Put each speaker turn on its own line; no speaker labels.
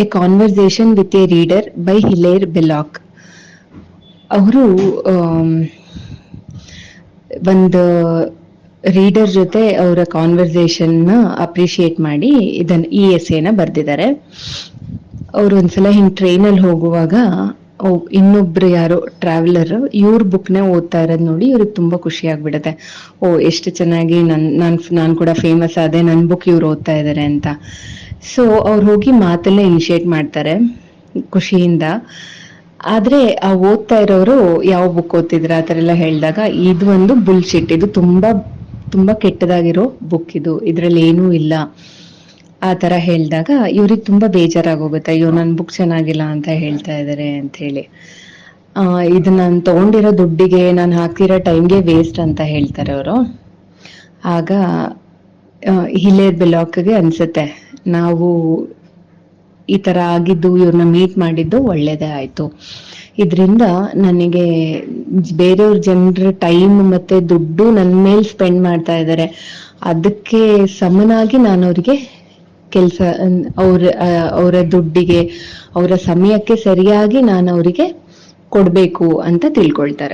A conversation with a reader by Hilaire Belloc. ಅವರು ಒಂದು reader ಜೊತೆ ಅವರ ಕಾನ್ವರ್ಸೇಷನ್ ನ ಅಪ್ರಿಶಿಯೇಟ್ ಮಾಡಿ ಈ ಎಸ್ಸೆನ ಬರ್ದಿದ್ದಾರೆ. ಅವ್ರು ಒಂದ್ಸಲ ಹಿಂಗ್ ಟ್ರೈನಲ್ಲಿ ಹೋಗುವಾಗ ಇನ್ನೊಬ್ರು ಯಾರೋ ಟ್ರಾವೆಲರ್ ಇವ್ರ ಬುಕ್ ನ ಓದ್ತಾ ಇರೋದ್ ನೋಡಿ ಇವ್ರಿಗೆ ತುಂಬಾ ಖುಷಿ ಆಗ್ಬಿಡತ್ತೆ. ಎಷ್ಟು ಚೆನ್ನಾಗಿ ನಾನ್ ಕೂಡ ಫೇಮಸ್ ಆದೆ, ನನ್ ಬುಕ್ ಇವ್ರು ಓದ್ತಾ ಇದಾರೆ ಅಂತ. ಸೊ ಅವ್ರು ಹೋಗಿ ಮಾತೆಲ್ಲ ಇನಿಶಿಯೇಟ್ ಮಾಡ್ತಾರೆ ಖುಷಿಯಿಂದ. ಆದ್ರೆ ಆ ಓದ್ತಾ ಇರೋರು ಯಾವ ಬುಕ್ ಓದ್ತಿದ್ರ ಆತರ ಎಲ್ಲ ಹೇಳಿದಾಗ ಇದು ಒಂದು ಬುಲ್ಶಿಟ್, ಇದು ತುಂಬಾ ತುಂಬಾ ಕೆಟ್ಟದಾಗಿರೋ ಬುಕ್, ಇದ್ರಲ್ಲಿ ಏನೂ ಇಲ್ಲ ಆ ತರ ಹೇಳಿದಾಗ ಇವ್ರಿಗೆ ತುಂಬಾ ಬೇಜಾರಾಗೋಗುತ್ತೆ. ಅಯ್ಯೋ ನನ್ ಬುಕ್ ಚೆನ್ನಾಗಿಲ್ಲ ಅಂತ ಹೇಳ್ತಾ ಇದಾರೆ ಅಂತ ಹೇಳಿ. ಇದು ನಾನು ತಗೊಂಡಿರೋ ದುಡ್ಡಿಗೆ ನಾನು ಹಾಕ್ತಿರೋ ಟೈಮ್ಗೆ ವೇಸ್ಟ್ ಅಂತ ಹೇಳ್ತಾರೆ ಅವರು. ಆಗ ಹಿಲೇರ್ ಬೆಲಾಕ್ಗೆ ಅನ್ಸುತ್ತೆ, ನಾವು ಈ ತರ ಆಗಿದ್ದು, ಇವ್ರನ್ನ ಮೀಟ್ ಮಾಡಿದ್ದು ಒಳ್ಳೇದೇ ಆಯ್ತು. ಇದ್ರಿಂದ ನನಗೆ ಬೇರೆಯವ್ರ ಜನರ ಟೈಮ್ ಮತ್ತೆ ದುಡ್ಡು ನನ್ ಮೇಲೆ ಸ್ಪೆಂಡ್ ಮಾಡ್ತಾ ಇದ್ದಾರೆ, ಅದಕ್ಕೆ ಸಮನಾಗಿ ನಾನು ಅವ್ರಿಗೆ ಕೆಲ್ಸ, ಅವರ ದುಡ್ಡಿಗೆ ಅವರ ಸಮಯಕ್ಕೆ ಸರಿಯಾಗಿ ನಾನು ಅವರಿಗೆ ಕೊಡ್ಬೇಕು ಅಂತ ತಿಳ್ಕೊಳ್ತಾರೆ.